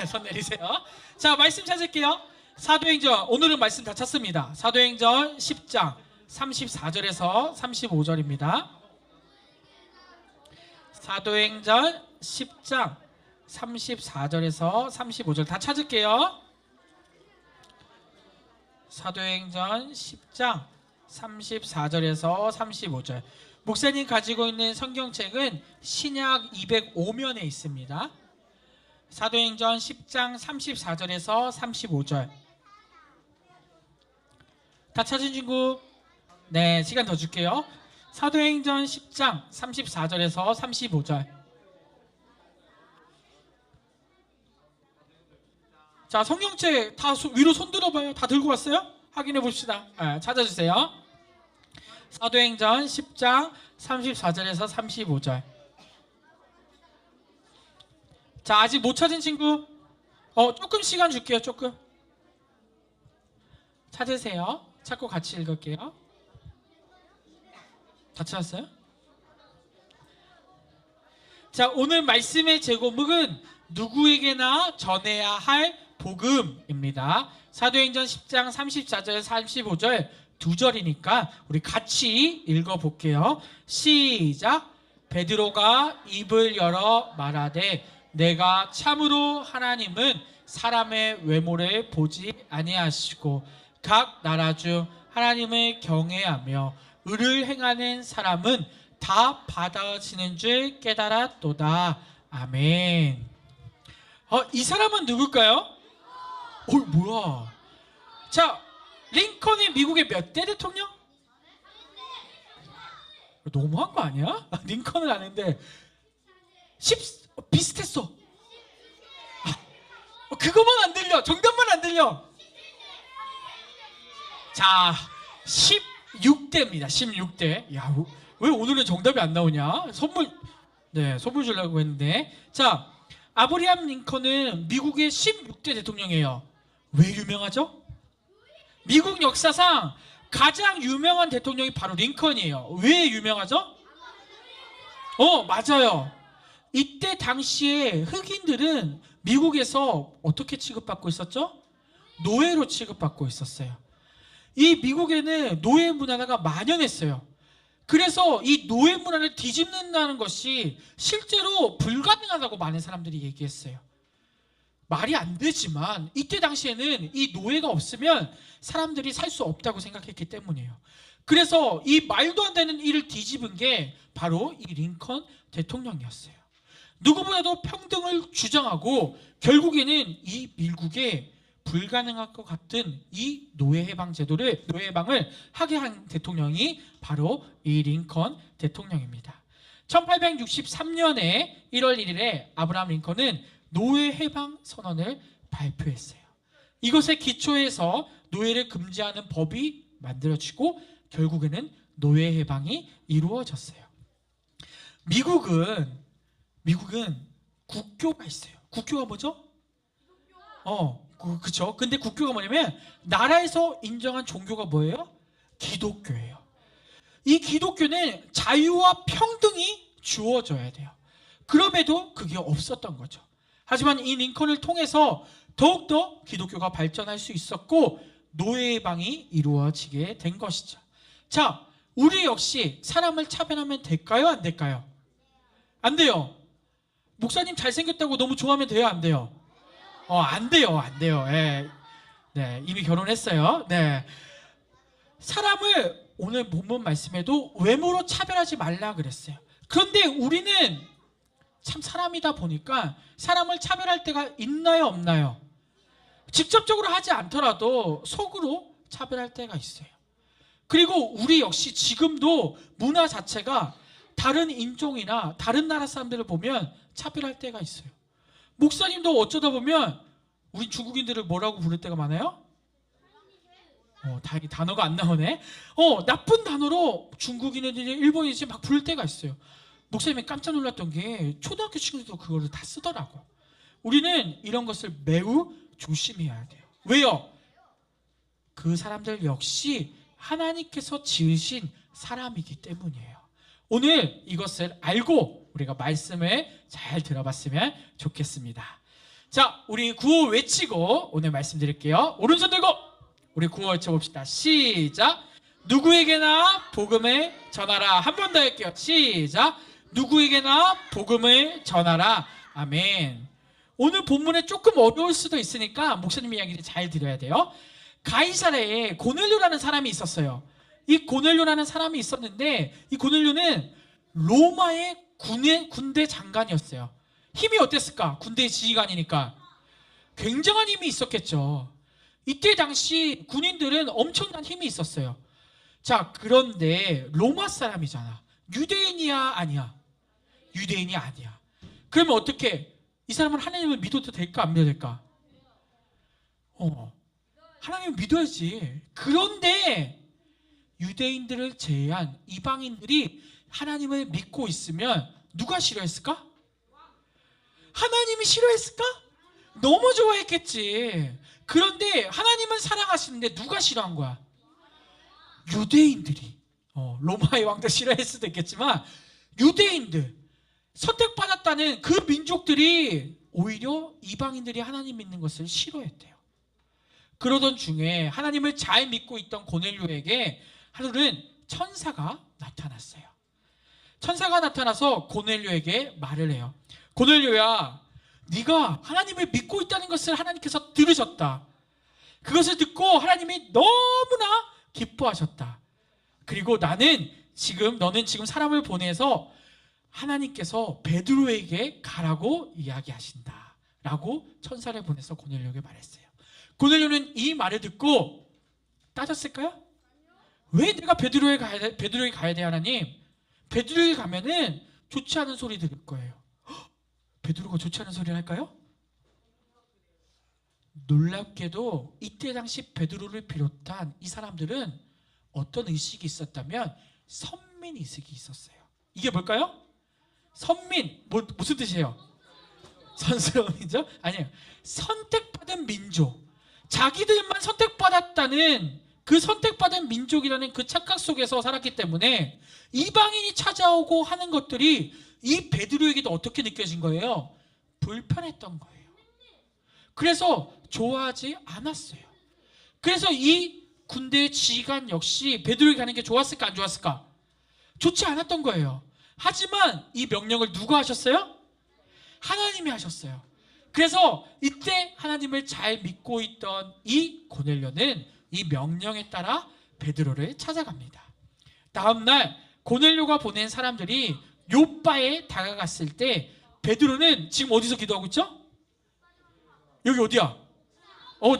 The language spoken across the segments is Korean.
손 내리세요. 자, 말씀 찾을게요. 사도행전, 오늘은 말씀 다 찾습니다. 사도행전 10장 34절에서 35절입니다. 사도행전 10장 34절에서 35절 다 찾을게요. 사도행전 10장 34절에서 35절. 목사님 가지고 있는 성경책은 신약 205면에 있습니다. 사도행전 10장 34절에서 35절. 다 찾은 친구? 네, 시간 더 줄게요. 사도행전 10장 34절에서 35절. 자, 성경책 다 위로 손 들어봐요. 다 들고 왔어요? 확인해 봅시다. 찾아주세요. 사도행전 10장 34절에서 35절. 자, 아직 못 찾은 친구? 조금 시간 줄게요. 조금. 찾으세요. 찾고 같이 읽을게요. 다 찾았어요? 자, 오늘 말씀의 제목은 누구에게나 전해야 할 복음입니다. 사도행전 10장 34절 35절 두 절이니까 우리 같이 읽어볼게요. 시작. 베드로가 입을 열어 말하되 내가 참으로 하나님은 사람의 외모를 보지 아니하시고 각 나라 중 하나님을 경외하며 의를 행하는 사람은 다 받아지는 줄 깨달았도다. 아멘. 이 사람은 누굴까요? 뭐야? 자, 링컨이 미국의 몇 대 대통령? 너무한 거 아니야? 링컨은 아는데 비슷했어. 그거만 안 들려. 정답만 안 들려. 자, 16대입니다. 16대. 야, 왜 오늘은 정답이 안 나오냐? 선물 주려고 했는데. 자, 아브라함 링컨은 미국의 16대 대통령이에요. 왜 유명하죠? 미국 역사상 가장 유명한 대통령이 바로 링컨이에요. 왜 유명하죠? 맞아요. 이때 당시에 흑인들은 미국에서 어떻게 취급받고 있었죠? 노예로 취급받고 있었어요. 이 미국에는 노예 문화가 만연했어요. 그래서 이 노예 문화를 뒤집는다는 것이 실제로 불가능하다고 많은 사람들이 얘기했어요. 말이 안 되지만 이때 당시에는 이 노예가 없으면 사람들이 살 수 없다고 생각했기 때문이에요. 그래서 이 말도 안 되는 일을 뒤집은 게 바로 이 링컨 대통령이었어요. 누구보다도 평등을 주장하고 결국에는 이 미국에 불가능할 것 같은 이 노예해방 제도를, 노예해방을 하게 한 대통령이 바로 이 링컨 대통령입니다. 1863년에 1월 1일에 아브라함 링컨은 노예해방 선언을 발표했어요. 이것에 기초해서 노예를 금지하는 법이 만들어지고 결국에는 노예해방이 이루어졌어요. 미국은 국교가 있어요. 국교가 뭐죠? 그쵸. 근데 국교가 뭐냐면 나라에서 인정한 종교가 뭐예요? 기독교예요. 이 기독교는 자유와 평등이 주어져야 돼요. 그럼에도 그게 없었던 거죠. 하지만 이 링컨을 통해서 더욱더 기독교가 발전할 수 있었고 노예해방이 이루어지게 된 것이죠. 자, 우리 역시 사람을 차별하면 될까요? 안 될까요? 안 돼요. 목사님 잘생겼다고 너무 좋아하면 돼요? 안 돼요? 안 돼요. 네, 이미 결혼했어요. 네. 사람을 오늘 본문 말씀에도 외모로 차별하지 말라 그랬어요. 그런데 우리는 참 사람이다 보니까 사람을 차별할 때가 있나요? 없나요? 직접적으로 하지 않더라도 속으로 차별할 때가 있어요. 그리고 우리 역시 지금도 문화 자체가 다른 인종이나 다른 나라 사람들을 보면 차별할 때가 있어요. 목사님도 어쩌다 보면 우리 중국인들을 뭐라고 부를 때가 많아요? 다행히 단어가 안 나오네. 나쁜 단어로 중국인이든지 일본인이든지 막 부를 때가 있어요. 목사님이 깜짝 놀랐던 게 초등학교 친구들도 그거를 다 쓰더라고. 우리는 이런 것을 매우 조심해야 돼요. 왜요? 그 사람들 역시 하나님께서 지으신 사람이기 때문이에요. 오늘 이것을 알고 우리가 말씀을 잘 들어봤으면 좋겠습니다. 자, 우리 구호 외치고 오늘 말씀드릴게요. 오른손 들고 우리 구호 외쳐봅시다. 시작. 누구에게나 복음을 전하라. 한 번 더 할게요. 시작. 누구에게나 복음을 전하라. 아멘. 오늘 본문에 조금 어려울 수도 있으니까 목사님 이야기를 잘 들어야 돼요. 가이사랴에 고넬료라는 사람이 있었어요. 이 고넬료라는 사람이 있었는데 이 고넬료는 로마의 군대 장관이었어요. 힘이 어땠을까? 군대 지휘관이니까 굉장한 힘이 있었겠죠. 이때 당시 군인들은 엄청난 힘이 있었어요. 자, 그런데 로마 사람이잖아. 유대인이야 아니야? 유대인이 아니야. 그러면 어떻게? 이 사람은 하나님을 믿어도 될까 안 믿어도 될까? 하나님을 믿어야지. 그런데 유대인들을 제외한 이방인들이 하나님을 믿고 있으면 누가 싫어했을까? 하나님이 싫어했을까? 너무 좋아했겠지. 그런데 하나님은 사랑하시는데 누가 싫어한 거야? 유대인들이. 로마의 왕도 싫어할 수도 있겠지만 유대인들, 선택받았다는 그 민족들이 오히려 이방인들이 하나님 믿는 것을 싫어했대요. 그러던 중에 하나님을 잘 믿고 있던 고넬료에게 하루는 천사가 나타났어요. 천사가 나타나서 고넬료에게 말을 해요. 고넬료야, 네가 하나님을 믿고 있다는 것을 하나님께서 들으셨다. 그것을 듣고 하나님이 너무나 기뻐하셨다. 그리고 너는 지금 사람을 보내서 하나님께서 베드로에게 가라고 이야기하신다 라고 천사를 보내서 고넬료에게 말했어요. 고넬료는 이 말을 듣고 따졌을까요? 왜 내가 베드로에게 가야 돼 하나님? 베드로에게 가면은 좋지 않은 소리 들을 거예요. 베드로가 좋지 않은 소리를 할까요? 놀랍게도 이때 당시 베드로를 비롯한 이 사람들은 어떤 의식이 있었다면 선민 의식이 있었어요. 이게 뭘까요? 선민, 무슨 뜻이에요? 선스러운 민족? 아니에요. 선택받은 민족. 자기들만 선택받았다는 그 선택받은 민족이라는 그 착각 속에서 살았기 때문에 이방인이 찾아오고 하는 것들이 이 베드로에게도 어떻게 느껴진 거예요? 불편했던 거예요. 그래서 좋아하지 않았어요. 그래서 이 군대의 지휘관 역시 베드로에게 가는 게 좋았을까 안 좋았을까? 좋지 않았던 거예요. 하지만 이 명령을 누가 하셨어요? 하나님이 하셨어요. 그래서 이때 하나님을 잘 믿고 있던 이 고넬료는 이 명령에 따라 베드로를 찾아갑니다. 다음날 고넬료가 보낸 사람들이 요바에 다가갔을 때 베드로는 지금 어디서 기도하고 있죠? 여기 어디야?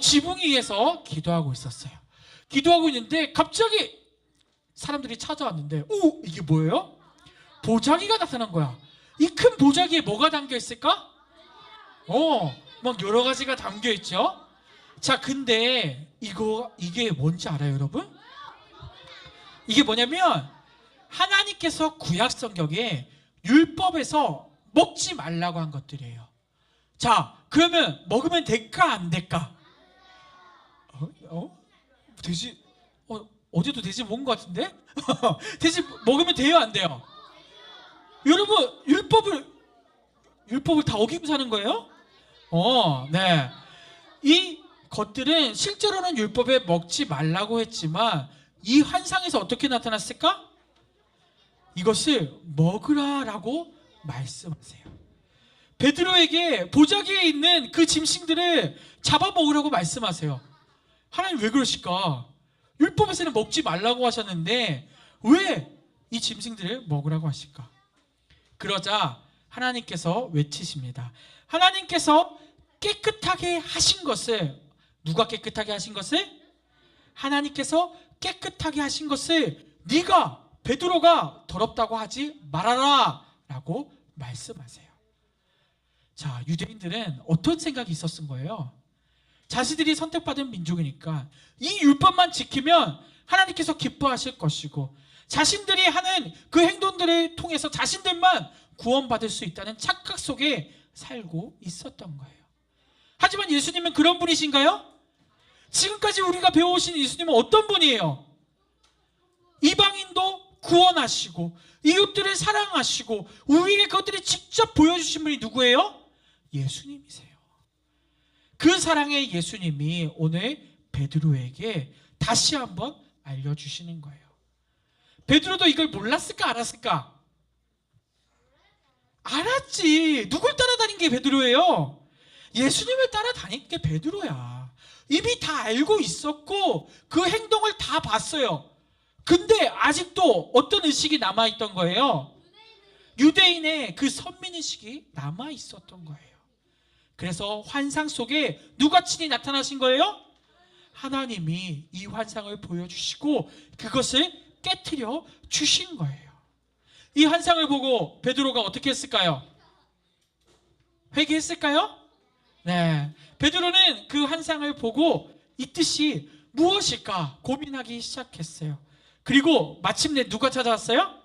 지붕 위에서 기도하고 있었어요. 기도하고 있는데 갑자기 사람들이 찾아왔는데 이게 뭐예요? 보자기가 나타난 거야. 이 큰 보자기에 뭐가 담겨 있을까? 막 여러 가지가 담겨 있죠. 자, 근데 이게 뭔지 알아요, 여러분? 이게 뭐냐면 하나님께서 구약 성경에 율법에서 먹지 말라고 한 것들이에요. 자, 그러면 먹으면 될까 안 될까? 돼지 어제도 돼지 먹은 것 같은데? 돼지 먹으면 돼요, 안 돼요? 여러분, 율법을 다 어기고 사는 거예요? 네. 이 것들은 실제로는 율법에 먹지 말라고 했지만 이 환상에서 어떻게 나타났을까? 이것을 먹으라라고 말씀하세요. 베드로에게 보자기에 있는 그 짐승들을 잡아먹으라고 말씀하세요. 하나님 왜 그러실까? 율법에서는 먹지 말라고 하셨는데 왜 이 짐승들을 먹으라고 하실까? 그러자 하나님께서 외치십니다. 하나님께서 깨끗하게 하신 것을, 누가 깨끗하게 하신 것을? 하나님께서 깨끗하게 하신 것을 네가, 베드로가 더럽다고 하지 말아라 라고 말씀하세요. 자, 유대인들은 어떤 생각이 있었던 거예요? 자신들이 선택받은 민족이니까 이 율법만 지키면 하나님께서 기뻐하실 것이고 자신들이 하는 그 행동들을 통해서 자신들만 구원받을 수 있다는 착각 속에 살고 있었던 거예요. 하지만 예수님은 그런 분이신가요? 지금까지 우리가 배워오신 예수님은 어떤 분이에요? 이방인도 구원하시고 이웃들을 사랑하시고 우리에게 그것들을 직접 보여주신 분이 누구예요? 예수님이세요. 그 사랑의 예수님이 오늘 베드로에게 다시 한번 알려주시는 거예요. 베드로도 이걸 몰랐을까 알았을까? 알았지. 누굴 따라다닌 게 베드로예요? 예수님을 따라다닌 게 베드로야. 이미 다 알고 있었고 그 행동을 다 봤어요. 근데 아직도 어떤 의식이 남아있던 거예요? 유대인의 그 선민의식이 남아있었던 거예요. 그래서 환상 속에 누가 친히 나타나신 거예요? 하나님이 이 환상을 보여주시고 그것을 깨트려 주신 거예요. 이 환상을 보고 베드로가 어떻게 했을까요? 회개했을까요? 네. 베드로는 그 환상을 보고 이 뜻이 무엇일까 고민하기 시작했어요. 그리고 마침내 누가 찾아왔어요?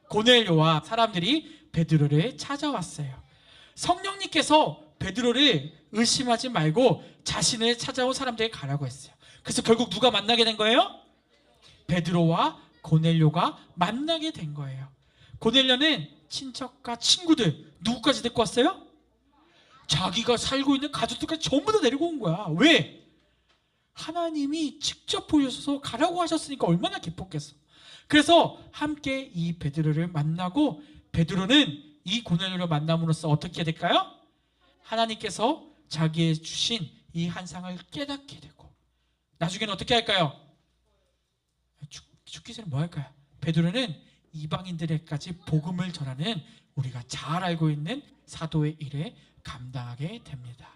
고넬료와 사람들이 베드로를 찾아왔어요. 성령님께서 베드로를 의심하지 말고 자신을 찾아온 사람들에게 가라고 했어요. 그래서 결국 누가 만나게 된 거예요? 베드로와 고넬료가 만나게 된 거예요. 고넬료는 친척과 친구들 누구까지 데리고 왔어요? 자기가 살고 있는 가족들까지 전부 다 데리고 온 거야. 왜? 하나님이 직접 보여줘서 가라고 하셨으니까 얼마나 기뻤겠어. 그래서 함께 이 베드로를 만나고 베드로는 이 고넬료를 만남으로써 어떻게 될까요? 하나님께서 자기의 주신 이 환상을 깨닫게 되고 나중에는 어떻게 할까요? 죽기 전에 뭐 할까요? 베드로는 이방인들에게까지 복음을 전하는 우리가 잘 알고 있는 사도의 일에 감당하게 됩니다.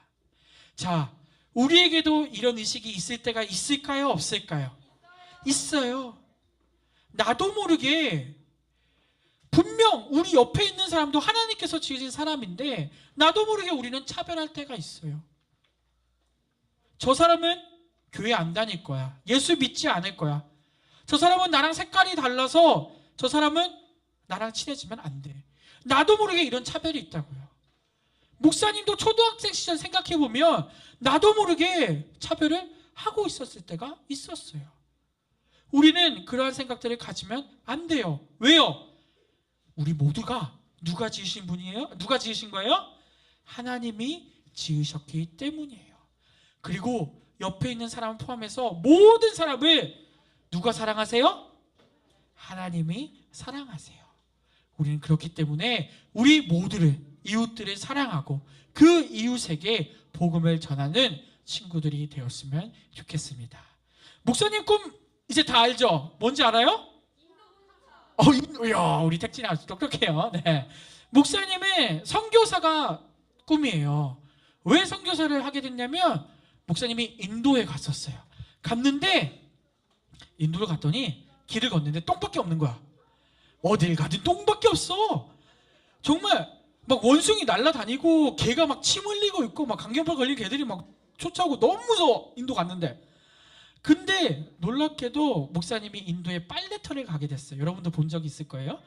자, 우리에게도 이런 의식이 있을 때가 있을까요? 없을까요? 있어요. 나도 모르게 분명 우리 옆에 있는 사람도 하나님께서 지으신 사람인데 나도 모르게 우리는 차별할 때가 있어요. 저 사람은 교회 안 다닐 거야. 예수 믿지 않을 거야. 저 사람은 나랑 색깔이 달라서 저 사람은 나랑 친해지면 안 돼. 나도 모르게 이런 차별이 있다고요. 목사님도 초등학생 시절 생각해보면 나도 모르게 차별을 하고 있었을 때가 있었어요. 우리는 그러한 생각들을 가지면 안 돼요. 왜요? 우리 모두가 누가 지으신 분이에요? 누가 지으신 거예요? 하나님이 지으셨기 때문이에요. 그리고 옆에 있는 사람을 포함해서 모든 사람을 누가 사랑하세요? 하나님이 사랑하세요. 우리는 그렇기 때문에 우리 모두를 이웃들을 사랑하고 그 이웃에게 복음을 전하는 친구들이 되었으면 좋겠습니다. 목사님 꿈 이제 다 알죠? 뭔지 알아요? 이야, 우리 택진이 아주 똑똑해요. 네. 목사님의 선교사가 꿈이에요. 왜 선교사를 하게 됐냐면 목사님이 인도에 갔었어요. 갔는데 인도를 갔더니 길을 걷는데 똥밖에 없는 거야. 어딜 가든 똥밖에 없어. 정말 막 원숭이 날아다니고 개가 막 침 흘리고 있고 막 감염병 걸린 개들이 막 쫓아오고 너무 무서워. 인도 갔는데. 근데 놀랍게도 목사님이 인도에 빨래터를 가게 됐어요. 여러분도 본 적 있을 거예요.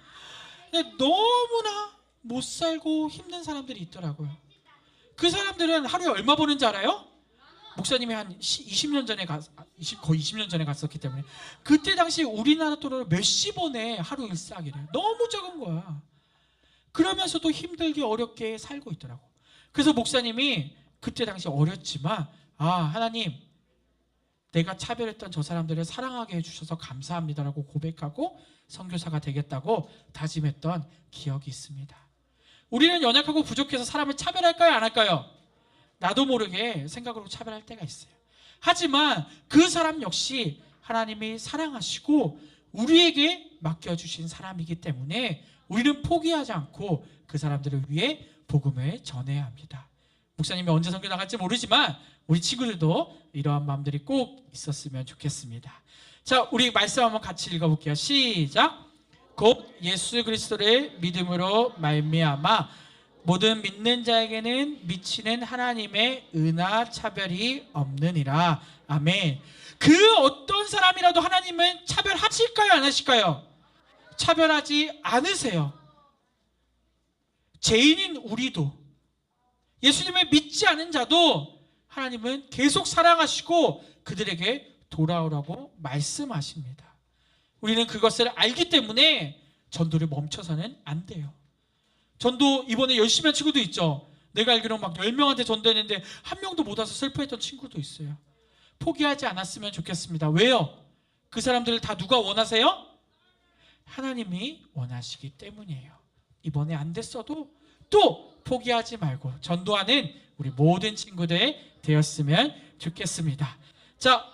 근데 너무나 못 살고 힘든 사람들이 있더라고요. 그 사람들은 하루에 얼마 버는지 알아요? 목사님이 한 20년 전에 거의 20년 전에 갔었기 때문에 그때 당시 우리나라 돈으로 몇십 원에 하루 일상이래요. 너무 적은 거야. 그러면서도 힘들게 어렵게 살고 있더라고. 그래서 목사님이 그때 당시 어렸지만 하나님 내가 차별했던 저 사람들을 사랑하게 해주셔서 감사합니다라고 고백하고 선교사가 되겠다고 다짐했던 기억이 있습니다. 우리는 연약하고 부족해서 사람을 차별할까요? 안 할까요? 나도 모르게 생각으로 차별할 때가 있어요. 하지만 그 사람 역시 하나님이 사랑하시고 우리에게 맡겨주신 사람이기 때문에 우리는 포기하지 않고 그 사람들을 위해 복음을 전해야 합니다. 목사님이 언제 선교 나갈지 모르지만 우리 친구들도 이러한 마음들이 꼭 있었으면 좋겠습니다. 자, 우리 말씀 한번 같이 읽어볼게요. 시작. 곧 예수 그리스도를 믿음으로 말미암아 모든 믿는 자에게는 미치는 하나님의 은하 차별이 없느니라. 아멘. 그 어떤 사람이라도 하나님은 차별하실까요? 안 하실까요? 차별하지 않으세요. 죄인인 우리도 예수님을 믿지 않은 자도 하나님은 계속 사랑하시고 그들에게 돌아오라고 말씀하십니다. 우리는 그것을 알기 때문에 전도를 멈춰서는 안 돼요. 전도 이번에 열심히 한 친구도 있죠. 내가 알기로 막 10명한테 전도했는데 한 명도 못 와서 슬퍼했던 친구도 있어요. 포기하지 않았으면 좋겠습니다. 왜요? 그 사람들을 다 누가 원하세요? 하나님이 원하시기 때문이에요. 이번에 안 됐어도 또 포기하지 말고 전도하는 우리 모든 친구들 되었으면 좋겠습니다. 자,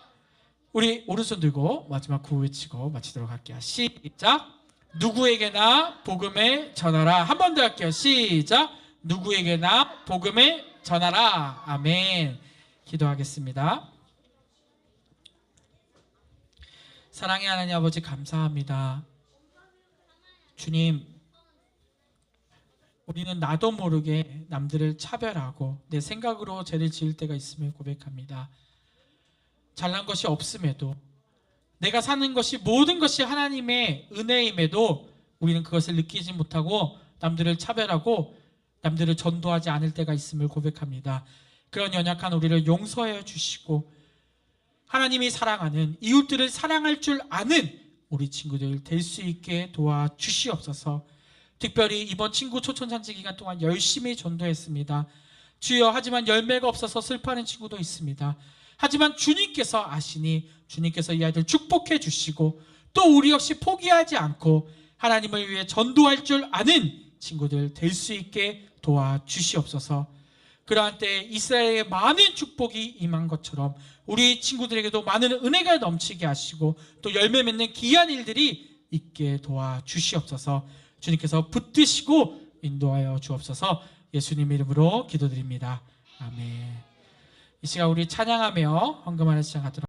우리 오른손 들고 마지막 구호 외치고 마치도록 할게요. 시작. 누구에게나 복음을 전하라. 한 번 더 할게요. 시작. 누구에게나 복음을 전하라. 아멘. 기도하겠습니다. 사랑의 하나님 아버지, 감사합니다. 주님, 우리는 나도 모르게 남들을 차별하고 내 생각으로 죄를 지을 때가 있음을 고백합니다. 잘난 것이 없음에도, 내가 사는 것이 모든 것이 하나님의 은혜임에도 우리는 그것을 느끼지 못하고 남들을 차별하고 남들을 전도하지 않을 때가 있음을 고백합니다. 그런 연약한 우리를 용서해 주시고 하나님이 사랑하는, 이웃들을 사랑할 줄 아는 우리 친구들 될 수 있게 도와주시옵소서. 특별히 이번 친구 초청잔치 기간 동안 열심히 전도했습니다. 주여, 하지만 열매가 없어서 슬퍼하는 친구도 있습니다. 하지만 주님께서 아시니 주님께서 이 아이들 축복해 주시고 또 우리 역시 포기하지 않고 하나님을 위해 전도할 줄 아는 친구들 될 수 있게 도와주시옵소서. 그러한 때 이스라엘에 많은 축복이 임한 것처럼 우리 친구들에게도 많은 은혜가 넘치게 하시고 또 열매 맺는 귀한 일들이 있게 도와주시옵소서. 주님께서 붙드시고 인도하여 주옵소서. 예수님 이름으로 기도드립니다. 아멘. 이 시간 우리 찬양하며 헌금하는 시간 갖도록